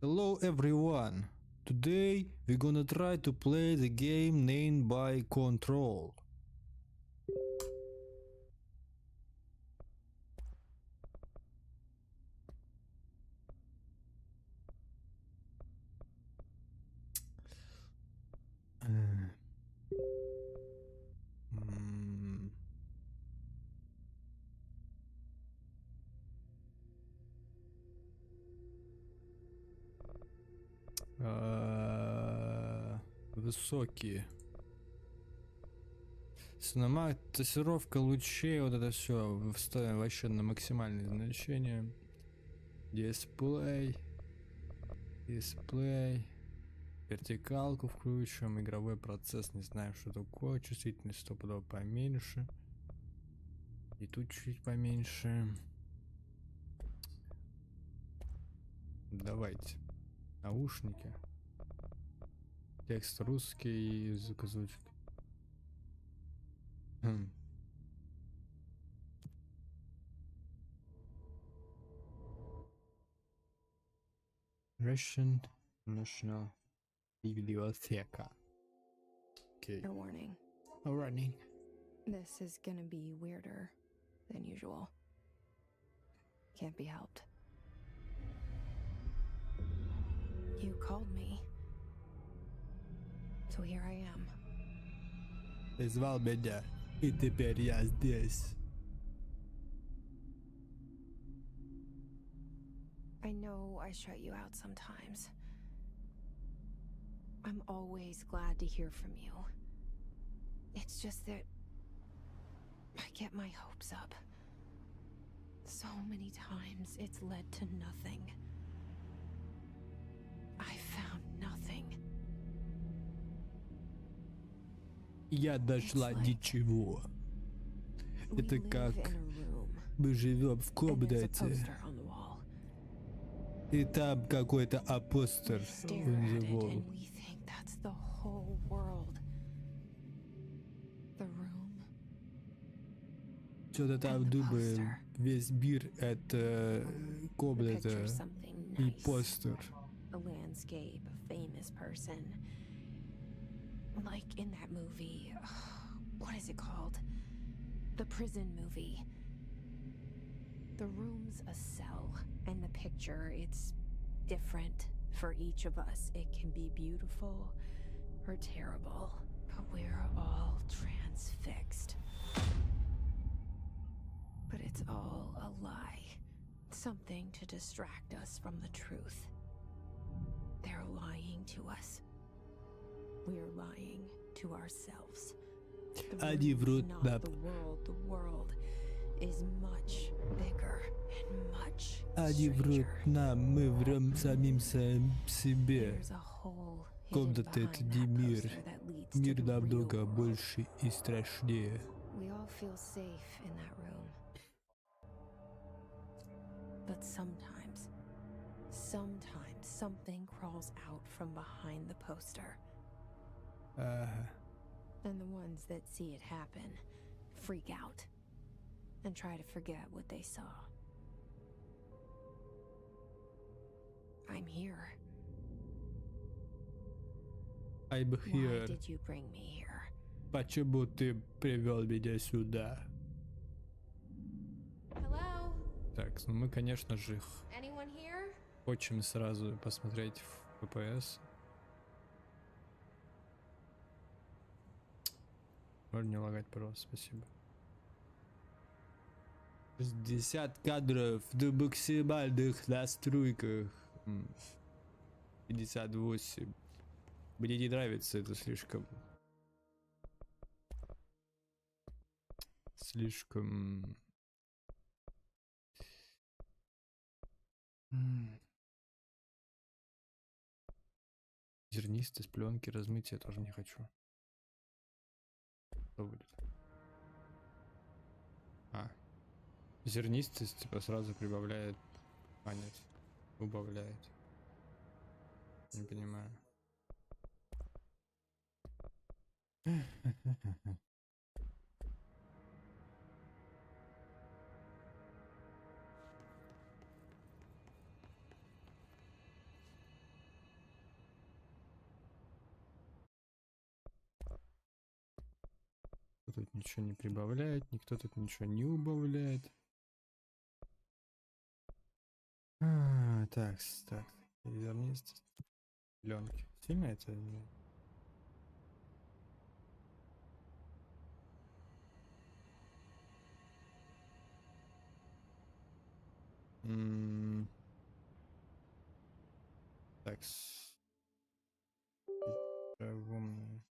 Hello everyone. Today we're gonna try to play the game named by Control. Высокие. Тестировка лучей, вот это все вставим вообще на максимальные значения. Дисплей. Вертикалку включим. Игровой процесс, не знаю, что такое. Чувствительность стопудово поменьше. И тут чуть поменьше. Давайте. Наушники. Текст русский, язык озвучки. Russian National Bibliotheca. Okay. A warning. A warning. This is gonna be weirder than usual. Can't be helped. You called me. So here I am. Ты звал меня, и теперь я здесь. I know I shut you out sometimes. I'm always glad to hear from you. It's just that I get my hopes up. So many times it's led to nothing. I found nothing. Я дошла ничего. Это как мы живем в комнате. И там какой-то апостер у него. Что-то там думаем, весь мир это комната и постер. Like in that movie, what is it called? The prison movie. The room's a cell, and the picture, it's different for each of us. It can be beautiful or terrible, but we're all transfixed. But it's all a lie. Something to distract us from the truth. They're lying to us. We're lying to ourselves. Они врут нам. The world is much bigger and much Они врут нам, мы врем самим себе. Комната — это не мир. Мир намного больше и страшнее. We all feel safe in that room. But sometimes something crawls out from behind the poster. And the ones that see it happen freak out and try to forget what they saw. I'm here. I'm here. Why did you bring me here? Почему ты привел меня сюда? Hello? Так, ну мы, конечно же, Anyone here? хочем сразу посмотреть в ППС. Можно не лагать, пожалуйста, спасибо. 60 кадров на максимальных настройках. 58. Мне не нравится это слишком. Зернистый, с пленки, размытие тоже не хочу. Что будет? Зернистость типа сразу прибавляет. Нет, убавляет. Не понимаю. тут ничего не прибавляет, никто тут ничего не убавляет. Так, так. Вместе. Пленки. Сильно это? Так. Умные.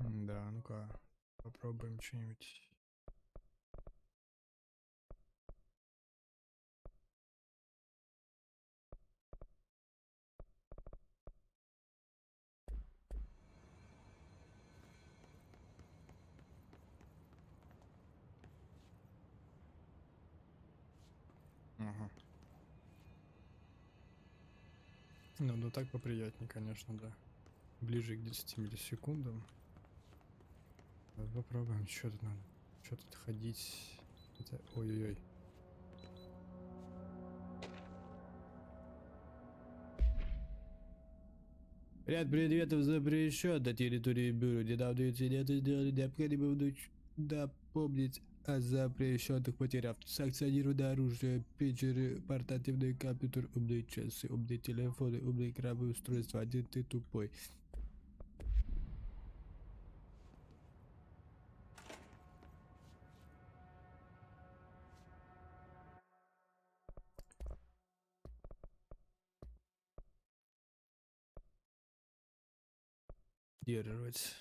Да, ну-ка, попробуем что-нибудь. Ага. Ну так поприятнее, конечно, да. Ближе к 10 миллисекундам. Попробуем, что тут надо. Что тут ходить? Это... Ой-ой-ой. Ряд предметов запрещен на территории бюро. Недавние инциденты сделали необходимо вновь напомнить о запрещенных материалах. Санкционированное оружие, пейджеры, портативный компьютер, умные часы, умные телефоны, умные игровые устройства. Один ты тупой. Держать.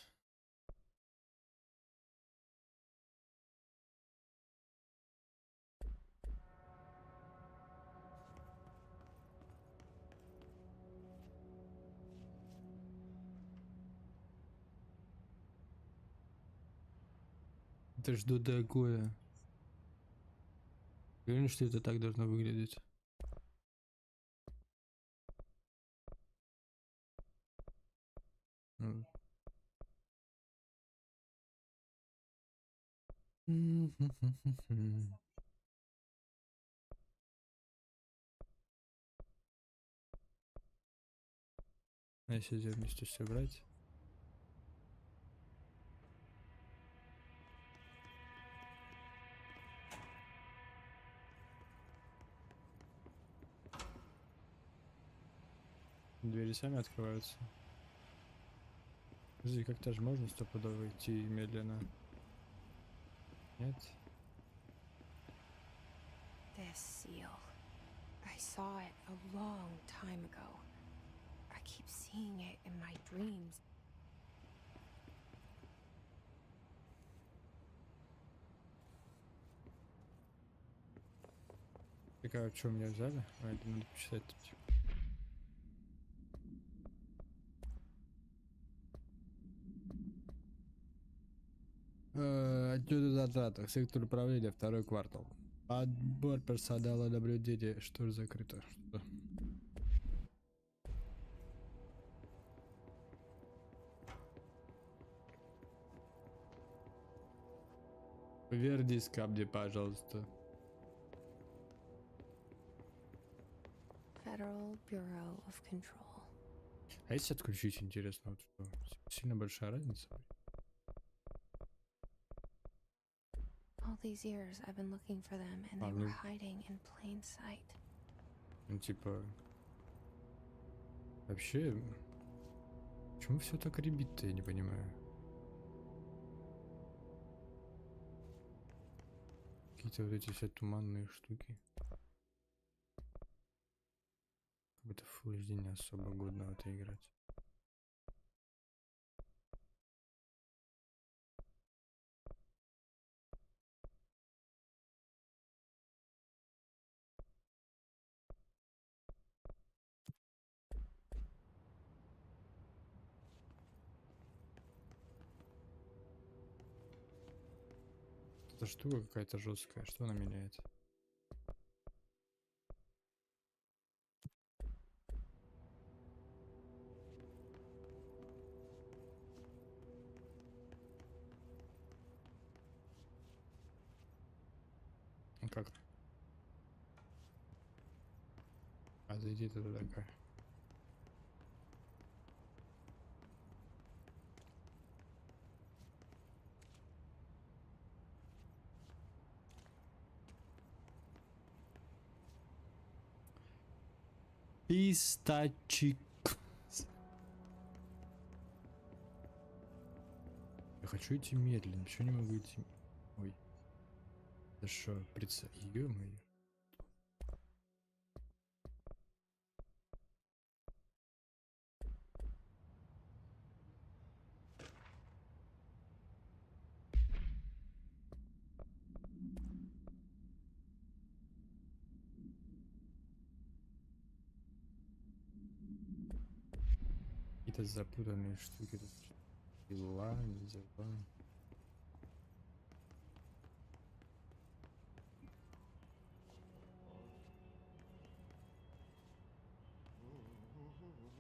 Это что такое? Уверен, что это так должно выглядеть. А если здесь вместе все брать? Двери сами открываются. Подожди, как-то же можно стопудово идти медленно. Нет? This seal. I saw it a long time ago. I keep seeing it in my dreams. Так, а что меня взяли? А, это надо почитать. Отчет о затратах. Сектор управления, второй квартал. Отбор персонала, наблюдение. Что же закрыто? Что? Вернись ко мне, пожалуйста. Federal Bureau of Control. А если отключить, интересно, вот что? Сильно большая разница? All these years I've been looking for them and they were hiding in plain sight. Ну типа... Вообще... Почему все так ребит-то, я не понимаю. Какие-то вот эти все туманные штуки. Как будто в Full HD не особо годно в это играть. Эта штука какая-то жесткая. Что она меняет? Ну как? А зайди туда такая. Пистачик. Я хочу идти медленно. Почему не могу идти? Ой. Да что, ё-моё. Какие-то запутанные штуки тут. Дела, не дела.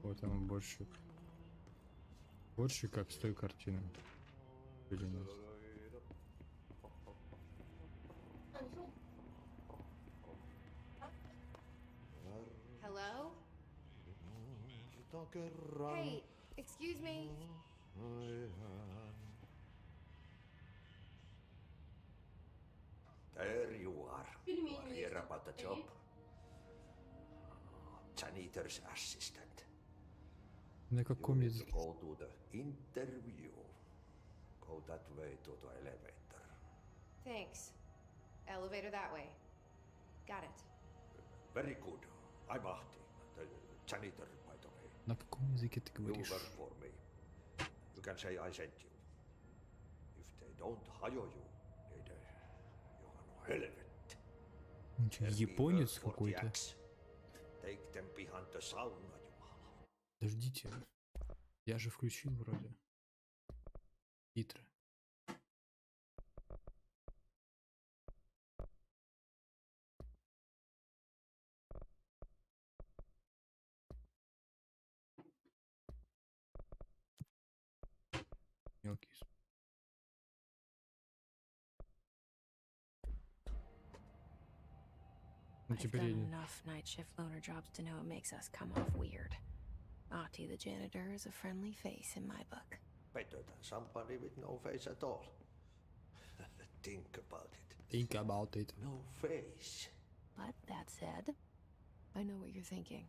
Вот он уборщик. Уборщик как с той картины. Или нет? Hello? Hey, excuse me. There you are. You are here about the job. Janitor's assistant. На You каком need to языке? go to the interview. Go that way to the elevator. Thanks. Elevator that way. Got it. Very good. I'm Ahti, the janitor, by the way. На каком языке ты You говоришь? work for me. You can say I sent you. If they don't hire you, you are no hell of it. Он что, японец какой-то? Take them behind the sauna, Jumala. Подождите. Я же включил вроде. Титры. Мелкий. Ну I've теперь done я не... enough night shift loner jobs to know it makes us come off weird. Ahti the janitor is a friendly face in my book. Better than somebody with no face at all. Think about it. Think about it. No face. But that said, I know what you're thinking.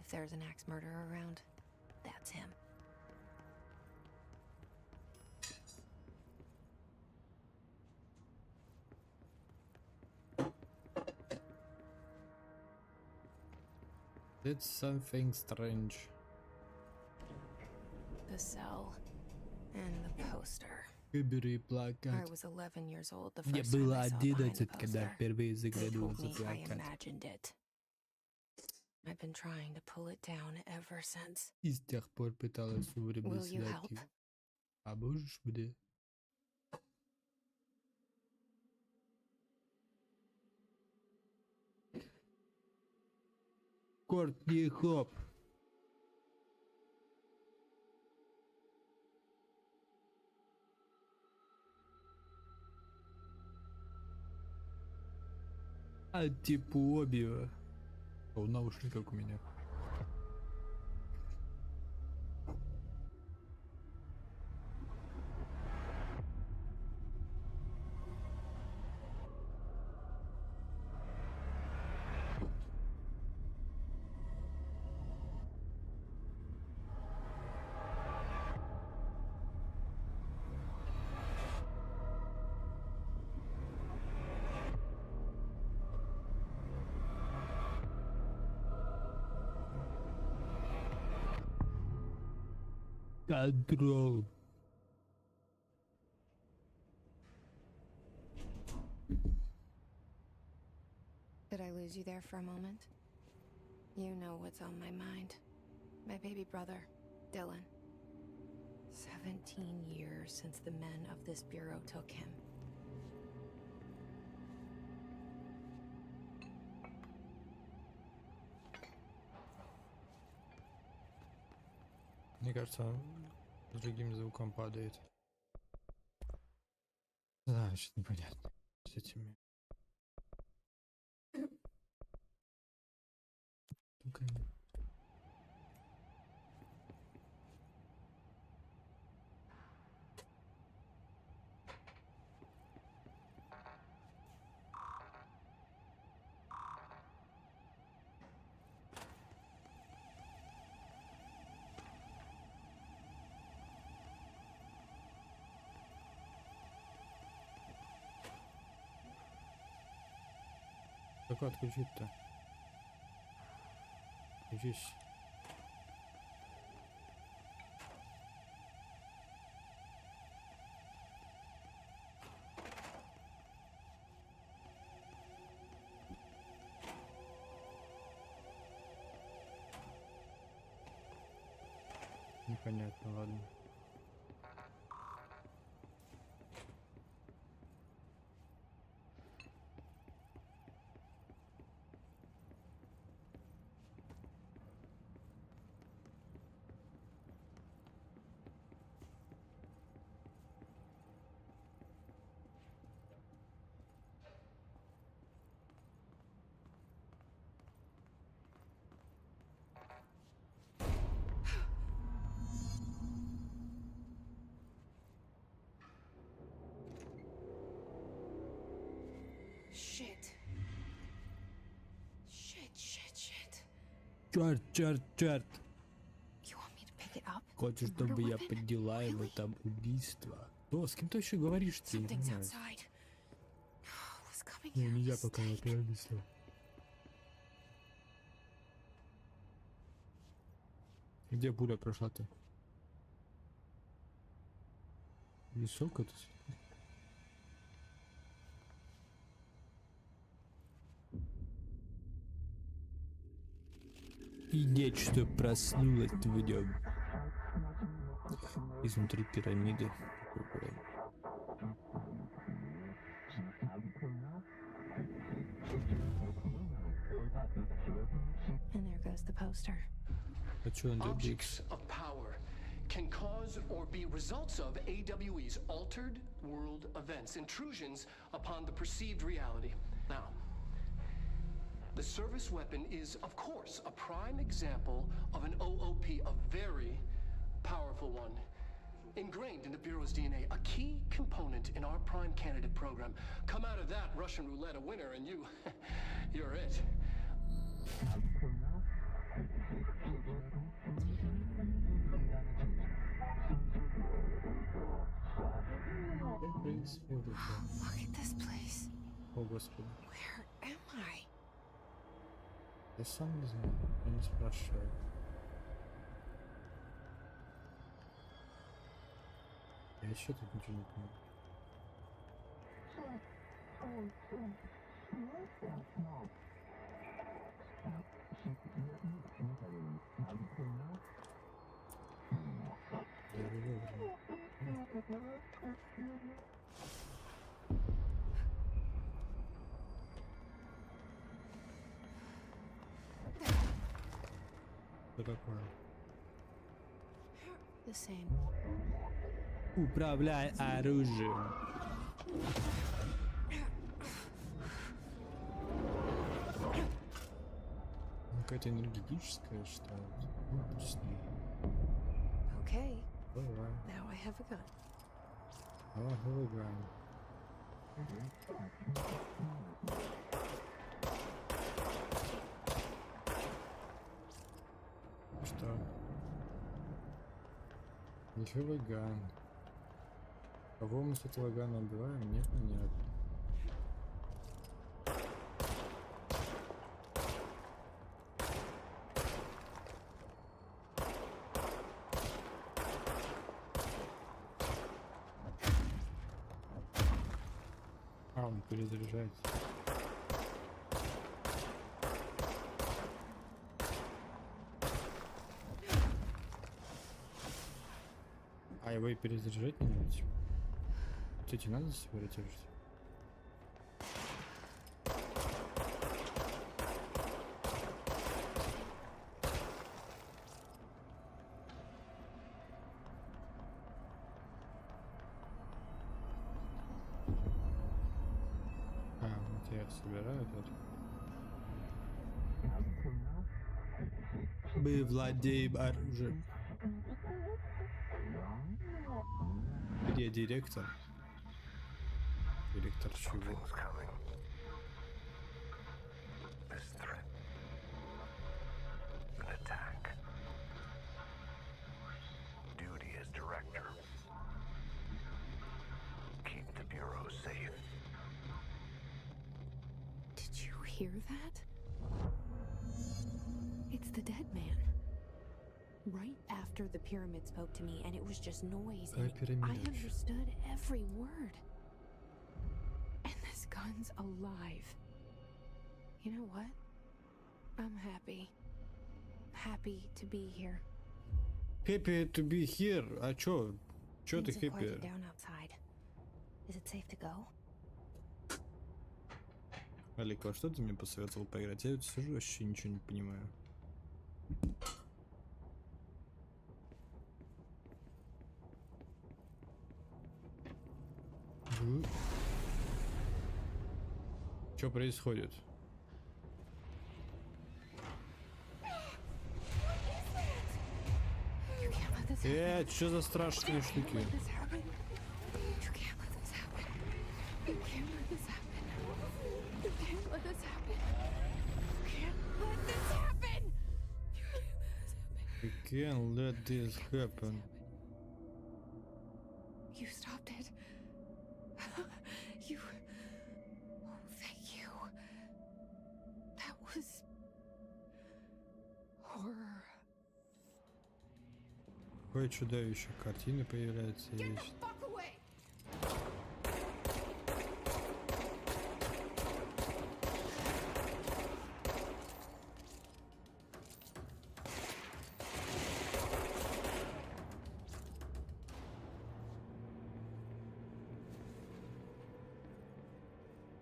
If there's an axe murderer around, that's him. That's something strange. The cell and the poster. Выбери I плакат. was 11 years old the Мне first time было I saw behind the 11, когда poster. впервые They заглянул told за me I плакат. imagined it. I've been trying to pull it down ever since. И с тех пор пыталась вовремя Will you снять help? его. А можешь мне? Кортни Хоп. Антипобия. О, наушниках у меня. Контрол. Did I lose you there for a moment? You know what's on my mind. My baby brother, Dylan. 17 years since the men of this bureau took him. Мне кажется, он с другим звуком падает. Да, что-то непонятно с этими. Штуками. Как отключить-то? Включись. Непонятно, ладно. Shit. Shit. Черт, черт, черт. You want me to pick it up? Хочешь, The murder чтобы я weapon? поддела его Really? там убийство? О, с кем ты еще говоришь? Ты не Something's знаю. outside. What's coming Ну, here? нельзя пока Mistake. это объясню. Где пуля прошла-то? Высоко тут. И нечто проснулось в нем. Изнутри пирамиды. Какой пирамид? And there goes the poster. Хочу Objects of power can cause or be results of AWE's altered world events, intrusions upon the perceived reality. Now, the service weapon is, of course, a prime example of an OOP, a very powerful one. Ingrained in the Bureau's DNA, a key component in our prime candidate program. Come out of that Russian roulette a winner and you're it. Look at this place. О, Господи. Where am I? Я сам не знаю. Я не спрашиваю. Я еще тут ничего не понимаю. Что такое? The same. Управляй оружием. Какая-то энергетическая, что ли? Ну, с ней. Okay, Давай. now I have a gun. Давай, играем. Что? Нифига ган. Кого мы с этого гана убиваем, непонятно. А, он перезаряжается. А его и перезаряжать не надо? Вот эти надо собирать оружие? Нет, собирают это. Мы владеем оружием. Где директор? Директор чего? Something's coming. This threat. An attack. Duty as director. Keep the Bureau safe. Did you hear that? It's the dead man. Right after the pyramid spoke to me, and it was just noise, and I understood every word. And this gun's alive. You know what? I'm happy. Happy to be here. Happy to be here. А чё? Чё ты Things have happy? quieted down outside. Is it safe to go? Алик, во что ты мне посоветовал поиграть? Я тут сижу, вообще ничего не понимаю. Что происходит? You can't let this happen. Что за страшные штуки? Let this happen. You can't let this happen. You can't let this happen. You can't let this happen. You can't let this happen. You can't let this happen. You stopped it. You. Oh, thank you. That was horror. Какое чудовище. Картины появляются Get the вечно. fuck away!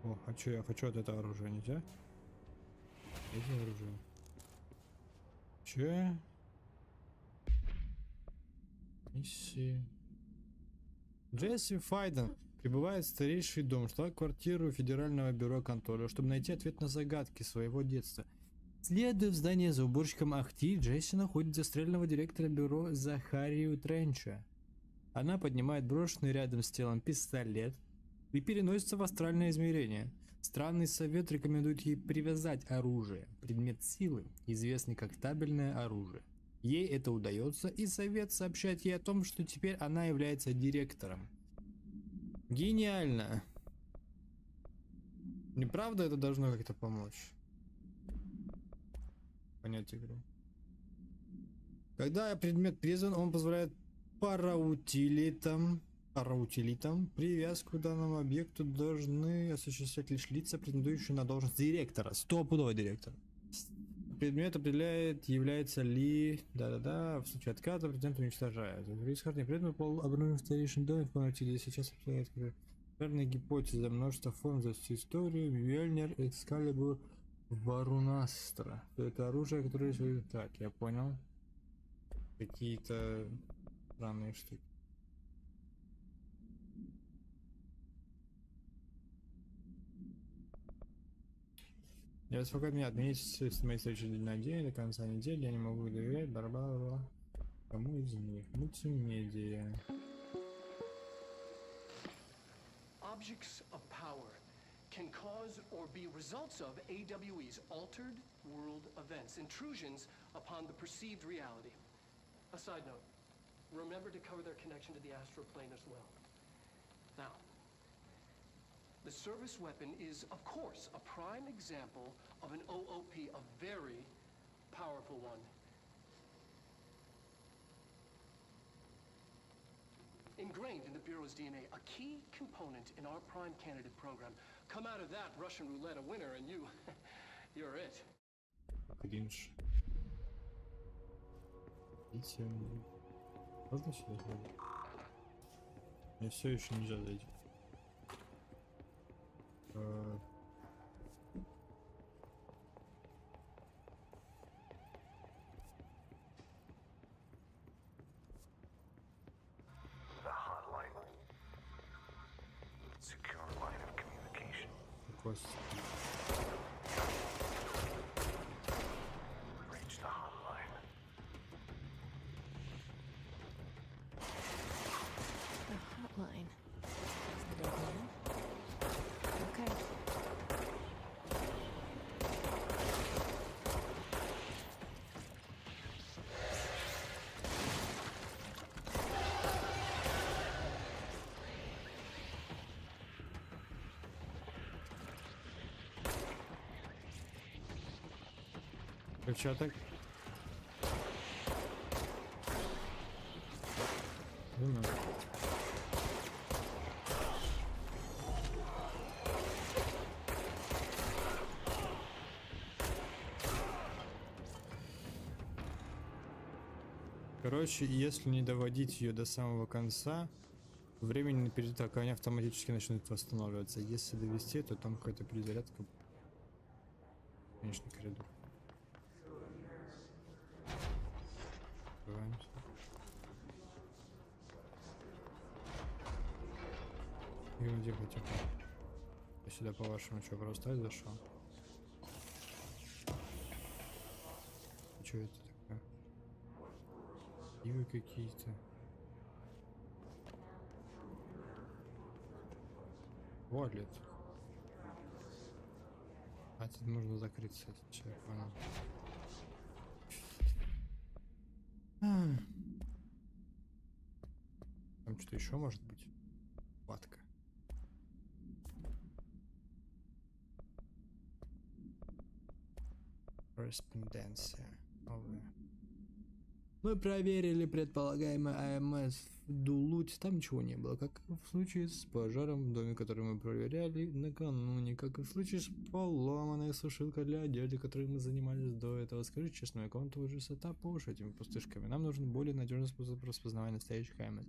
О, а чё, я хочу от этого оружия, нельзя? Это оружие. Чё? Миссия. Джесси Файден прибывает в старейший дом, штаб-квартиру Федерального бюро контроля, чтобы найти ответ на загадки своего детства. Следуя в здание за уборщиком Ахти, Джесси находит застреленного директора бюро Захарию Тренча. Она поднимает брошенный рядом с телом пистолет и переносится в астральное измерение. Странный совет рекомендует ей привязать оружие, предмет силы, известный как табельное оружие. Ей это удается, и совет сообщает ей о том, что теперь она является директором. Гениально! Неправда, это должно как-то помочь понять игру. Когда предмет призван, он позволяет параутилитам привязку к данному объекту должны осуществлять лишь лица, претендующие на должность директора. Стопудовый директор. Предмет определяет, является ли... в случае отказа президент уничтожает. Происхождение предмета был обнаружен в старейшем доме в комнате, где сейчас определяет верная гипотеза, множество форм за всю историю, Мьёльнир, Экскалибур, Варунастра. Это оружие, которое... Так, я понял. Какие-то странные штуки. Я беспокоит меня отменить мои встречи на день до конца недели, я не могу доверять, бла-бла-бла. Кому из них? Мультимедиа. Objects of power can cause or be results of AWE's altered world events, intrusions upon the perceived reality. A side note, remember to cover their connection to the astral plane as well. Now, the service weapon is, of course, a prime example of an OOP, a very powerful one. Ingrained in the Bureau's DNA, a key component in our prime candidate program. Come out of that Russian roulette a winner and you're it. Кринж. Видите, можно сюда ходить? Мне все еще нельзя зайти. The hotline. Secure line of communication. Господи. Перчаток. Думаю. Короче, если не доводить ее до самого конца, времени на перетакание автоматически начнет восстанавливаться. Если довести, то там какая-то перезарядка. Конечно, коридор. Открываемся. Тихо, тихо. Я сюда, по-вашему, что, просто так зашел? Что это такое? Ивы какие-то. Валит. А тут можно закрыться, если я понял. Там что-то еще может быть? Хватка. Корреспонденция. Новая. Мы проверили предполагаемый АМС в Дулуть, там ничего не было, как и в случае с пожаром в доме, который мы проверяли накануне, как и в случае с поломанной сушилкой для одежды, которой мы занимались до этого. Скажи честно, моя комната уже сыта по уши этими пустышками. Нам нужен более надежный способ распознавания настоящих АМС.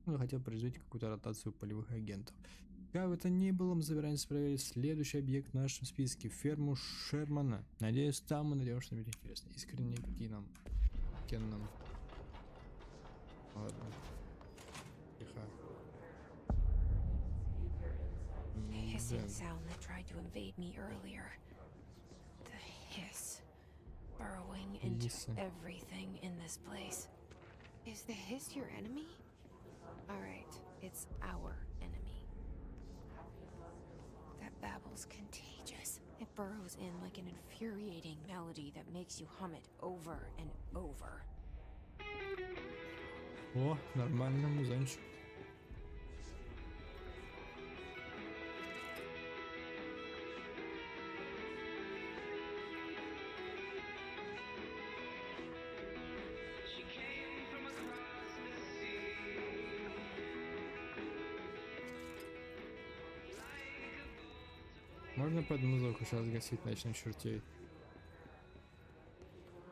Он хотел произвести какую-то ротацию полевых агентов. Как бы то ни было, мы собираемся проверить следующий объект в нашем списке — ферму Шермана. Надеюсь, там мы найдем что-нибудь интересное. Искренне Кином. Ладно. Тихо. The hissing sound that tried to invade me earlier. The hiss. Burrowing into everything in this place. Is the hiss your enemy? Alright, it's our enemy. That babble's contagious. It burrows in like an infuriating melody that makes you hum it over and over. О, нормально, музончик. Можно под музыку сейчас гасить ночных чертей?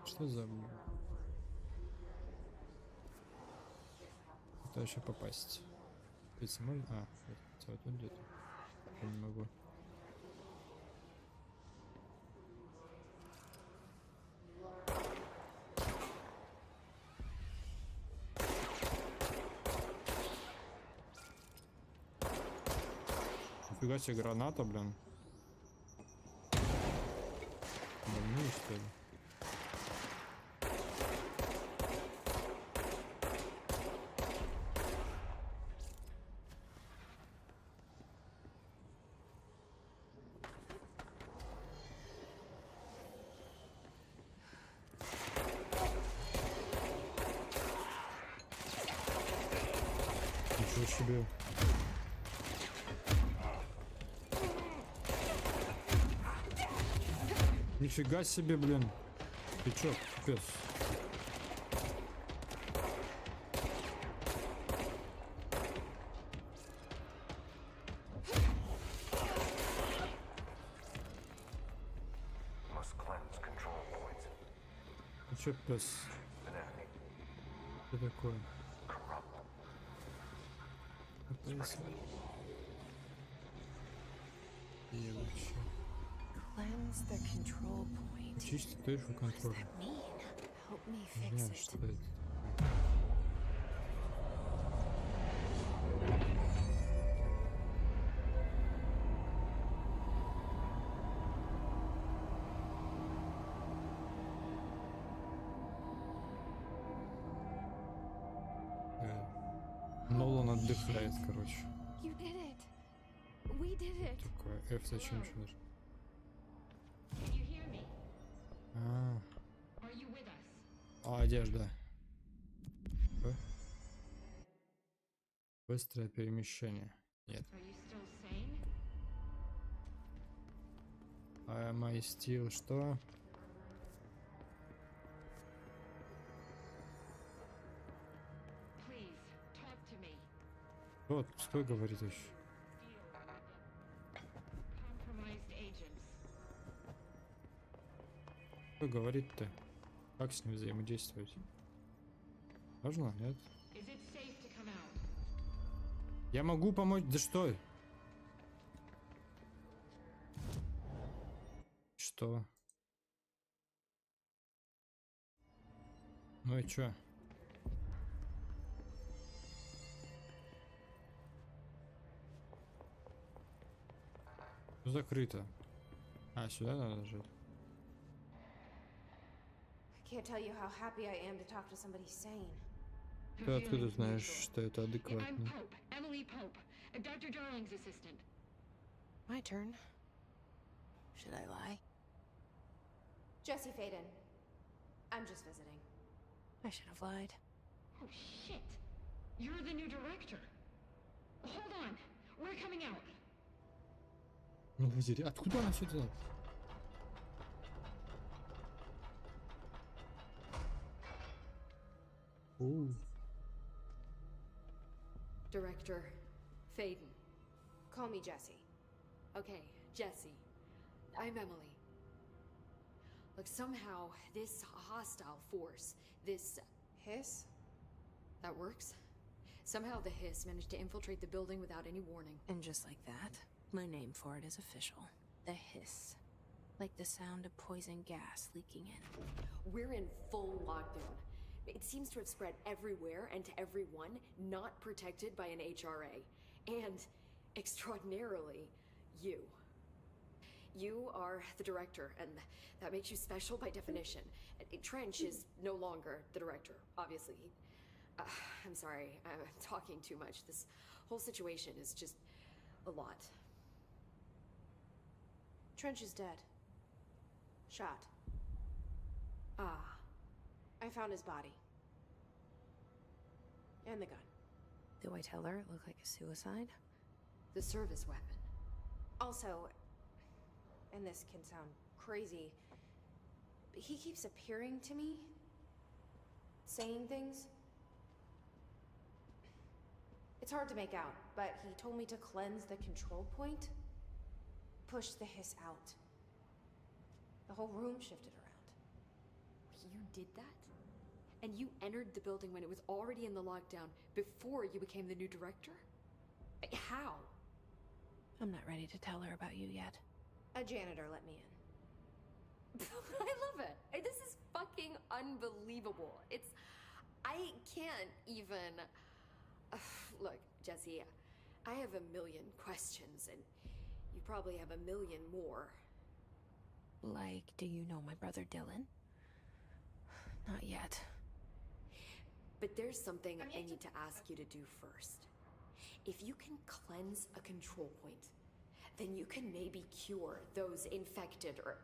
Что за... Куда еще попасть? Если можно... А, вот тут где-то. Я не могу. Нифига себе, граната, блин. Больные, что ли? Ничего себе. Нифига себе, блин. Ты чё, пипец? Must cleanse control points. Ты чё, пес? Fanatic. Что такое? Corrupt. Что происходит? И вообще. Cleanse the control point. Очистить точку What does контроля. that mean? Help me Не fix знаю, it. что это. Нолан отдыхает, короче. You did it. We did it. Такое. F зачем еще даже? Can you hear me? А, Are you with us? одежда. Быстрое перемещение. Нет. Are you still sane? А my steel что? Вот, что говорит еще? Compromised agents. Что говорит-то? Как с ним взаимодействовать? Можно? Нет? Is it safe to come out? Я могу помочь. Да что? Что? Ну и чё? Закрыто. А, сюда надо нажать. Can't tell you how happy I am to talk to somebody sane. Ты откуда Feelings знаешь, mutual. что это Yeah, I'm адекватно? Pope, Emily Pope, Dr. Darling's assistant. My turn. Should I lie? Jesse Faden. I'm just visiting. I should have lied. Oh, shit. You're the new director. Hold on. We're coming out. Ну, выдери. Откуда она все это знает? Оу. Director Faden. Call me Jesse. Okay, Jesse. I'm Emily. Look, somehow this hostile force, this Hiss? that works. Somehow the hiss managed to infiltrate the building without any warning. And just like that, my name for it is official. The hiss. Like the sound of poison gas leaking in. We're in full lockdown. It seems to have spread everywhere and to everyone not protected by an HRA. And, extraordinarily, you. You are the director, and that makes you special by definition. Trench is no longer the director, obviously. I'm sorry, I'm talking too much. This whole situation is just a lot. Trench is dead. Shot. Ah, I found his body. And the gun. Do I tell her it looked like a suicide? the service weapon. Also, and this can sound crazy, but he keeps appearing to me, saying things. It's hard to make out, but he told me to cleanse the control point, push the hiss out. The whole room shifted around. You did that? And you entered the building when it was already in the lockdown before you became the new director? How? I'm not ready to tell her about you yet. A janitor let me in. I love it. This is fucking unbelievable. I can't even. Look, Jesse, I have a million questions, and you probably have a million more. Like, do you know my brother Dylan? Not yet. But there's something I need to ask you to do first. If you can cleanse a control point, then you can maybe cure those infected or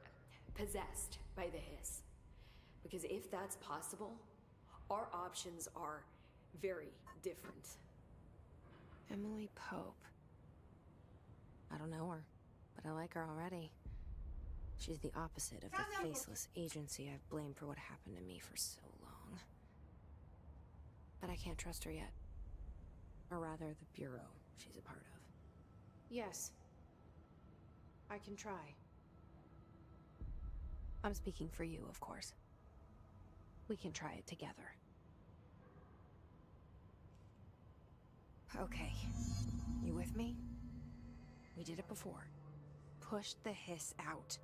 possessed by the hiss. Because if that's possible, our options are very different. Emily Pope. I don't know her, but I like her already. She's the opposite of the faceless agency I've blamed for what happened to me for so long. But I can't trust her yet. Or rather, the bureau she's a part of. Yes. I can try. I'm speaking for you, of course. We can try it together. Okay. You with me? We did it before. Push the hiss out.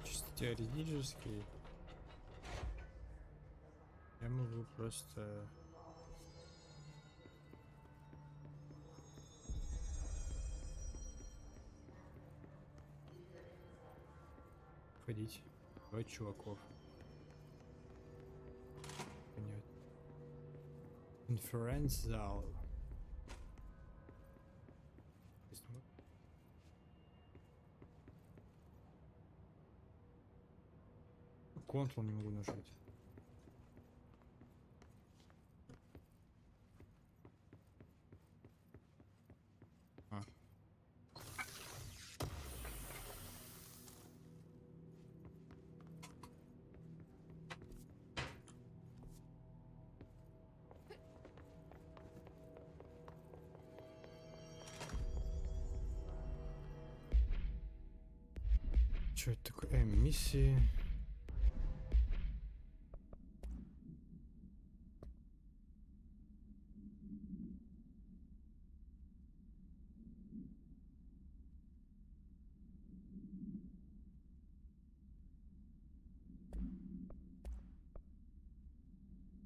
Чисто теоретически я могу просто ходить. Два чуваков. Понятно. Конференц-зал. Контрол не могу нажать. А. Что это такое? Миссии.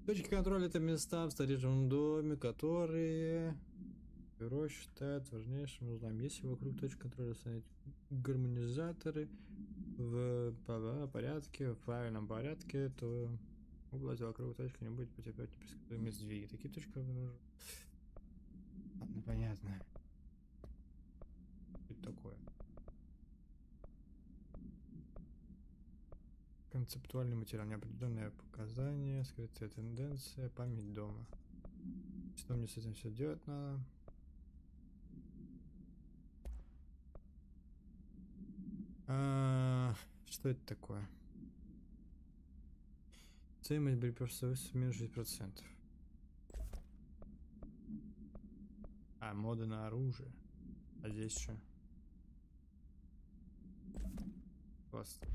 Точки контроля — это места в старейшем доме, которые бюро считает важнейшим узлом. Если вокруг точки контроля установить гармонизаторы в порядке, в правильном порядке, то область вокруг точки не будет потерпеть непредсказуемые сдвиги. Такие точки обнаруживают. Ладно, понятно. Что это такое? Концептуальный материал, неопределенные показания, скрытая тенденция, память дома. Что мне с этим все делать надо? Что это такое? Стоимость боеприпасов минус 6%. Мода на оружие. А здесь что? Классно.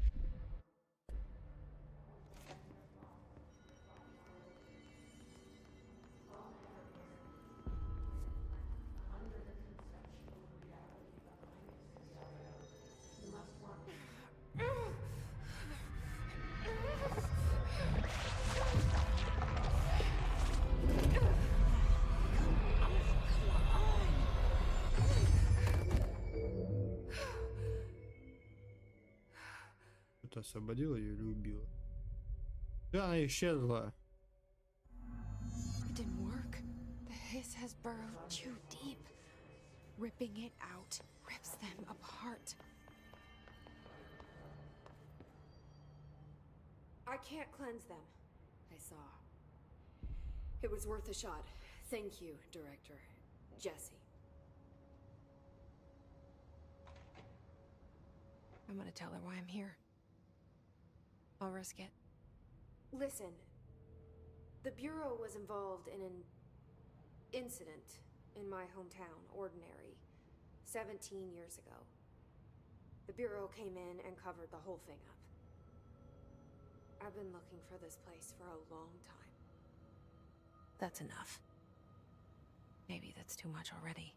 Что-то освободила ее или убила? Да, она исчезла. It didn't work. The hiss has burrowed too deep. Ripping it out rips them apart. I can't cleanse them. I saw. It was worth a shot. Thank you, Director. Jesse. I'm gonna tell her why I'm here. I'll risk it. Listen, the Bureau was involved in an incident in my hometown, Ordinary, 17 years ago. The Bureau came in and covered the whole thing up. I've been looking for this place for a long time. That's enough. Maybe that's too much already.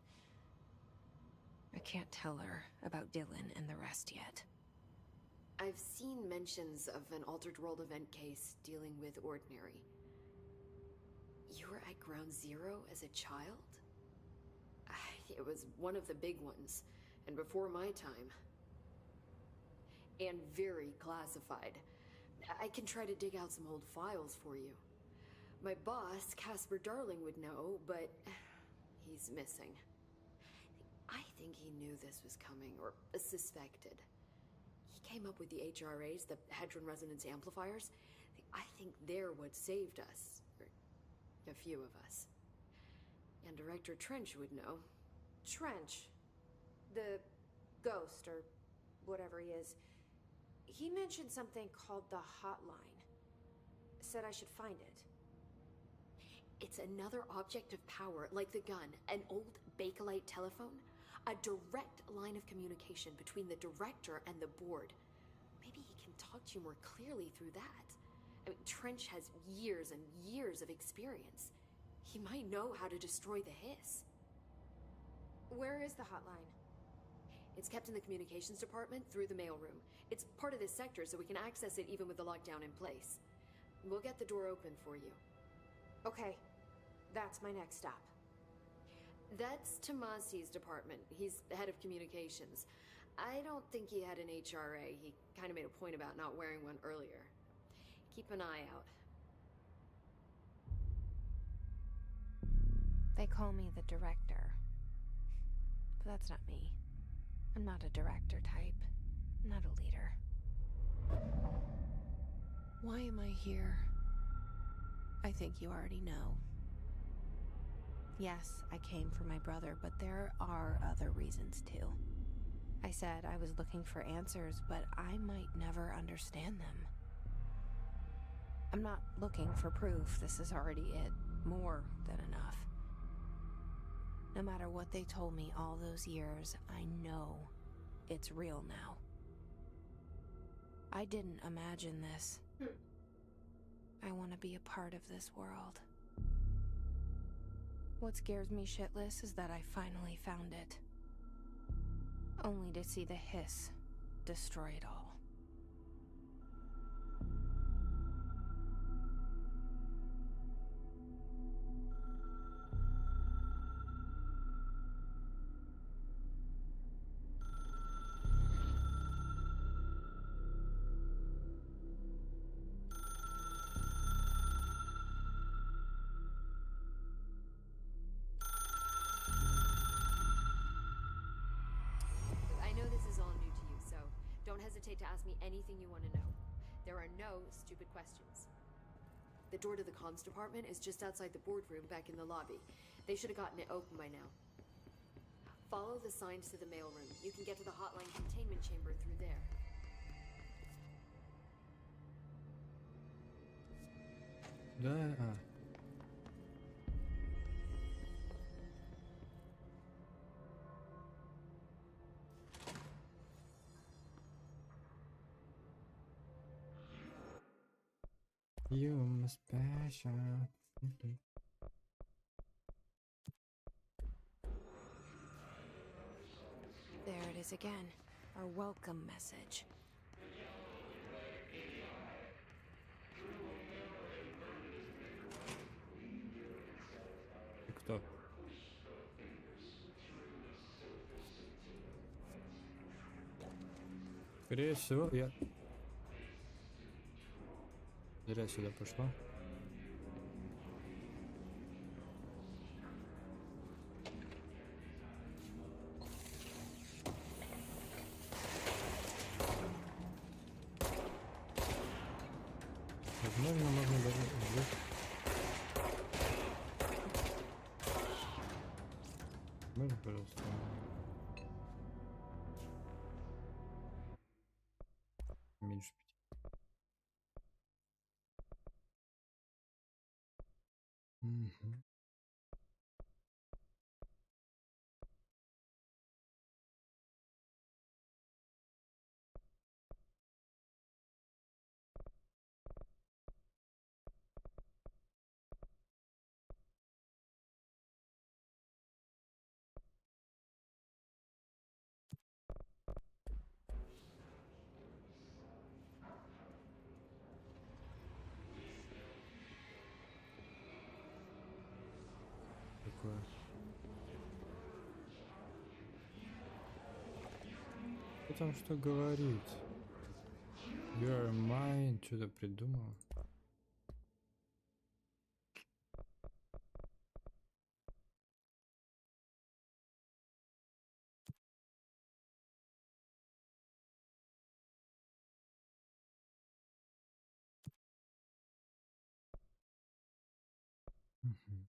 I can't tell her about Dylan and the rest yet. I've seen mentions of an Altered World event case dealing with Ordinary. You were at Ground Zero as a child? It was one of the big ones, and before my time. And very classified. I can try to dig out some old files for you. My boss, Casper Darling, would know, but he's missing. I think he knew this was coming, or suspected. He came up with the HRAs, the Hadron Resonance Amplifiers. I think they're what saved us. Or a few of us. And Director Trench would know. Trench, the ghost, or whatever he is, he mentioned something called the Hotline. Said I should find it. It's another object of power, like the gun, an old Bakelite telephone. A direct line of communication between the director and the board. Maybe he can talk to you more clearly through that. I mean, Trench has years and years of experience. He might know how to destroy the hiss. Where is the hotline? It's kept in the communications department through the mailroom. It's part of this sector, so we can access it even with the lockdown in place. We'll get the door open for you. Okay, that's my next stop. That's Tomasi's department. He's the head of communications. I don't think he had an HRA. He kind of made a point about not wearing one earlier. Keep an eye out. They call me the director. But that's not me. I'm not a director type. I'm not a leader. Why am I here? I think you already know. Yes, I came for my brother, but there are other reasons too. I said I was looking for answers, but I might never understand them. I'm not looking for proof. This is already it. More than enough. No matter what they told me all those years, I know it's real now. I didn't imagine this. I want to be a part of this world. What scares me shitless is that I finally found it. Only to see the hiss destroy it all. Don't hesitate to ask me anything you want to know. There are no stupid questions. The door to the comms department is just outside the boardroom back in the lobby. They should have gotten it open by now. Follow the signs to the mailroom. You can get to the hotline containment chamber through there. Да, You must passion. There it is again. Our welcome message. Ты кто? Скорее всего, я зря сюда пошла. Возможно, можно даже здесь. Можно, пожалуйста? Меньше 5. Угу. Такое. Кто там что говорит? You're mine. Что-то придумал. Мгм.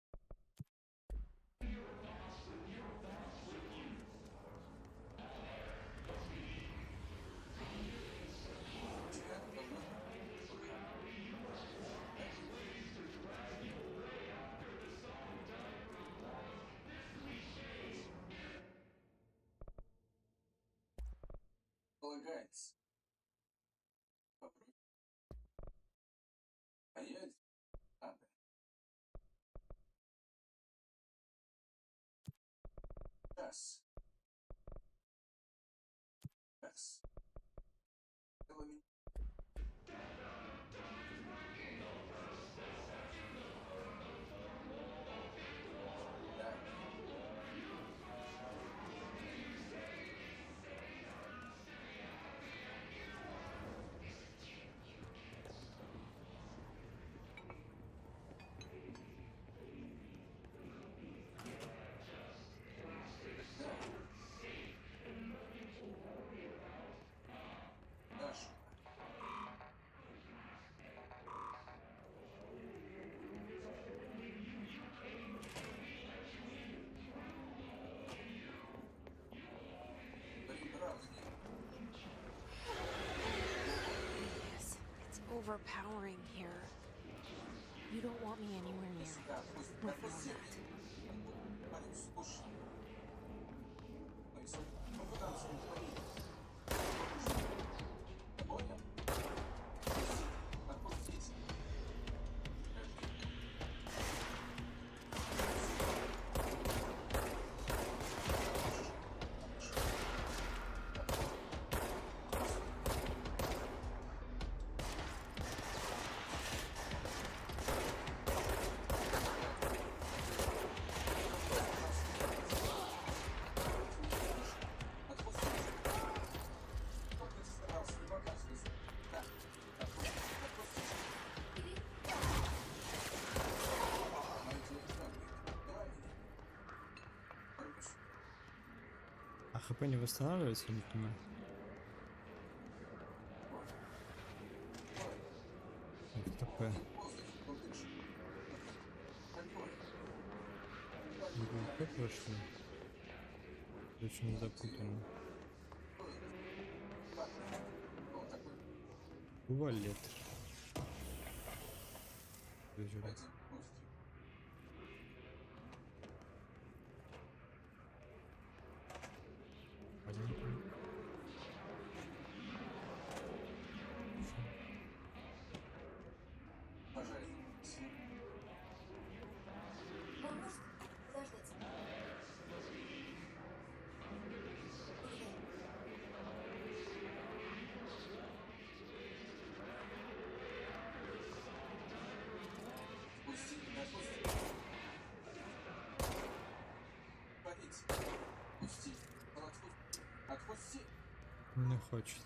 Полагается. Попробуй. Понять? Надо. Раз. Раз. Целыми. Да. Нашу. Прекрасно. Yes, it's overpowering here. You don't want me anywhere near it. Да, пусть We допустим. found that. Парень, слушай. Мы попытаемся поговорить. Понял? ХП не восстанавливается, не понимаю. ТП. ХП прошли. Очень запутанно. Валет. Не хочет.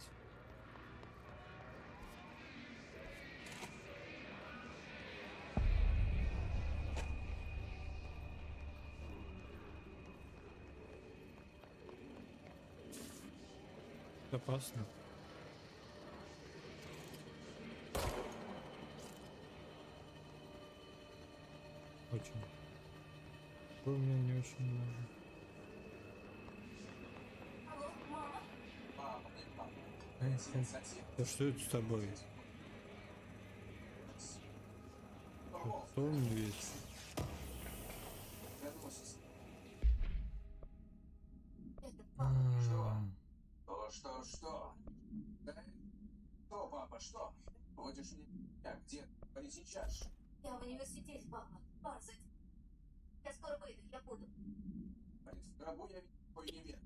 Опасно. Очень. У меня не очень много. Да что это с тобой? Что он весь? Что? Что, папа, что? Водишь меня? Где? Говори сейчас. Я в университете, папа. Парзать. Я скоро выйду, я буду. В гробу я видел твой невест.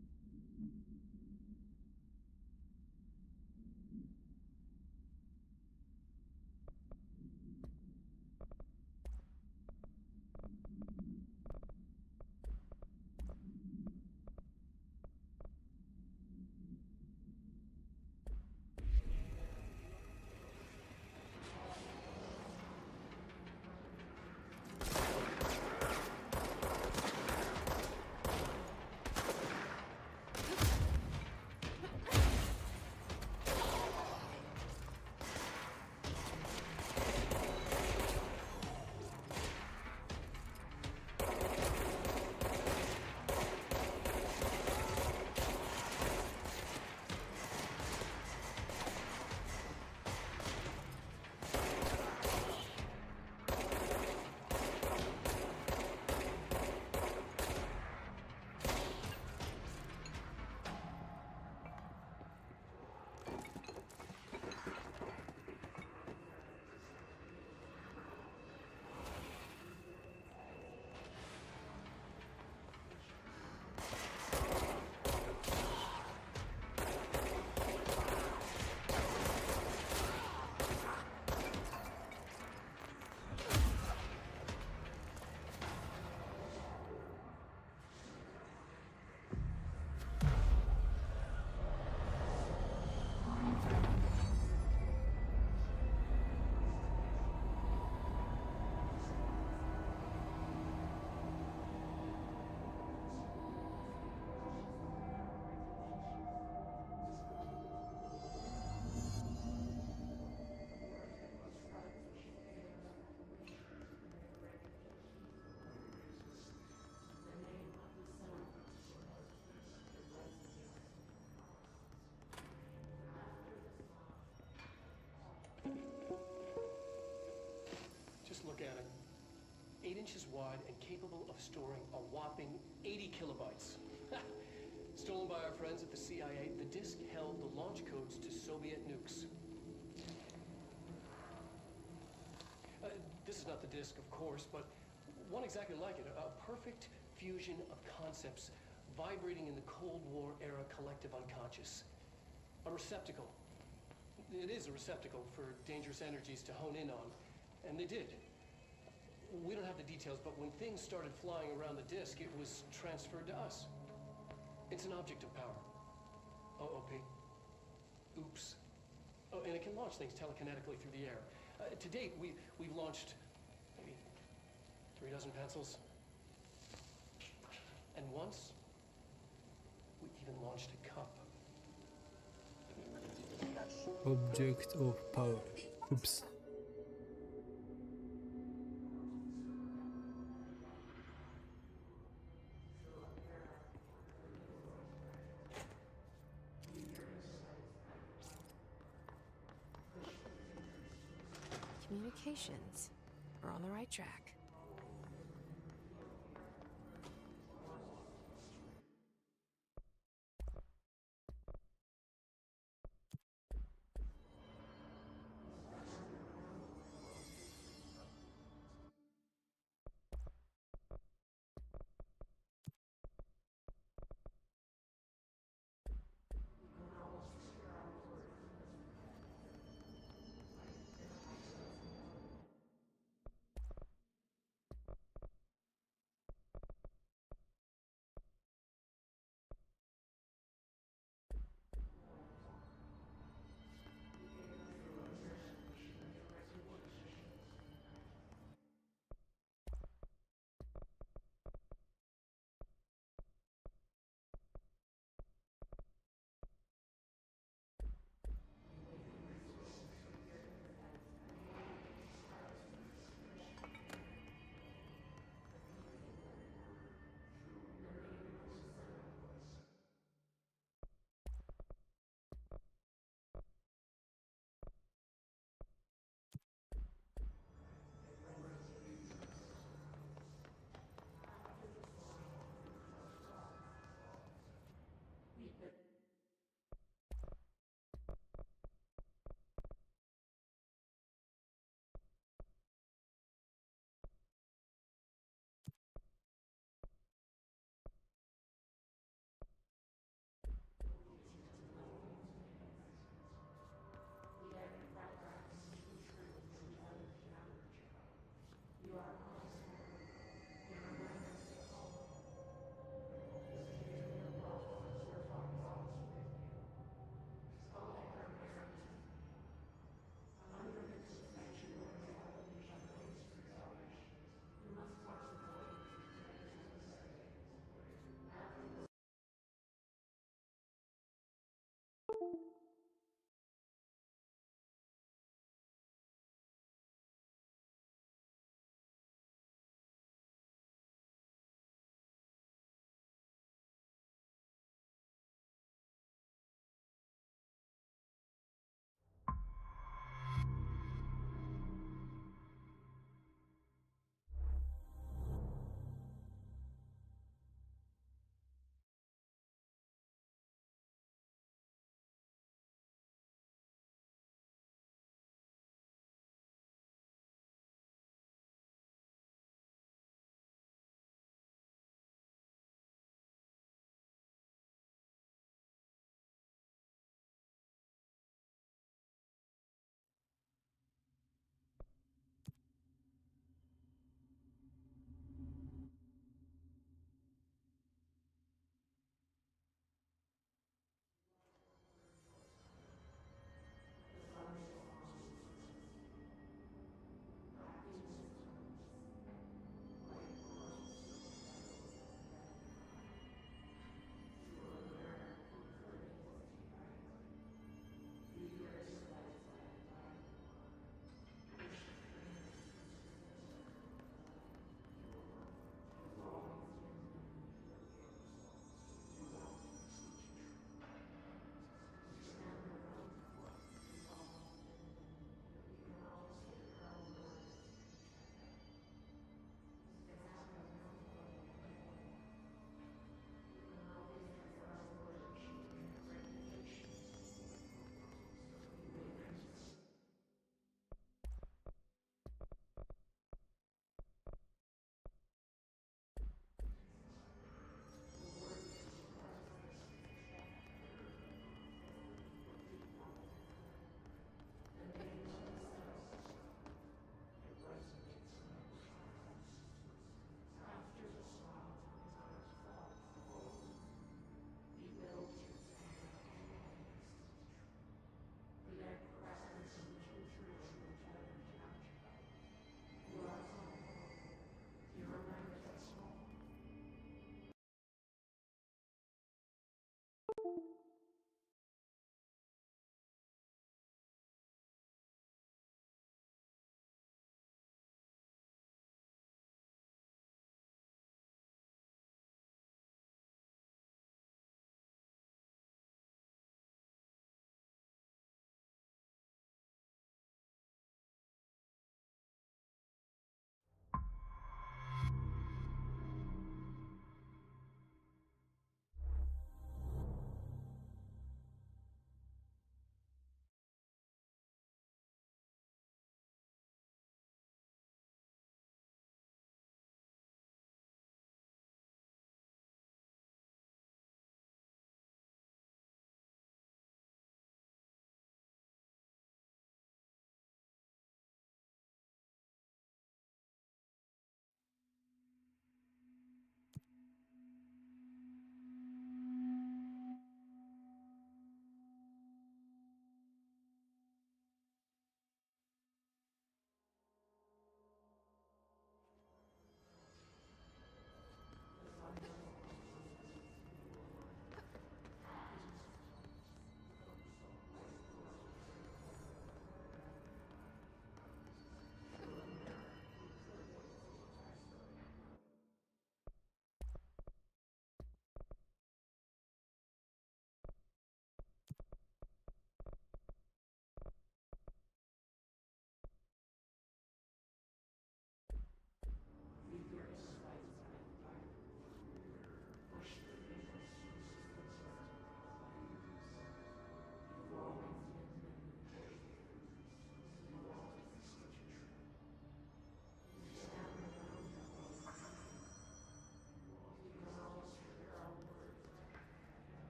Just look at it. 8 inches wide and capable of storing a whopping 80 kilobytes. Stolen by our friends at the CIA, the disk held the launch codes to Soviet nukes. This is not the disk, of course, but one exactly like it. A perfect fusion of concepts vibrating in the Cold War era collective unconscious. A receptacle. It is a receptacle for dangerous energies to hone in on. And they did. We don't have the details, but when things started flying around the disk, it was transferred to us. It's an object of power. OOP. Oops. Oh, and it can launch things telekinetically through the air. To date, we've launched maybe 3 dozen pencils. And once, we even and launched a cup. Object of power. Oops. Communications. We're on the right track.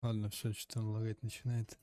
Ладно, все, что-то он лагать начинает.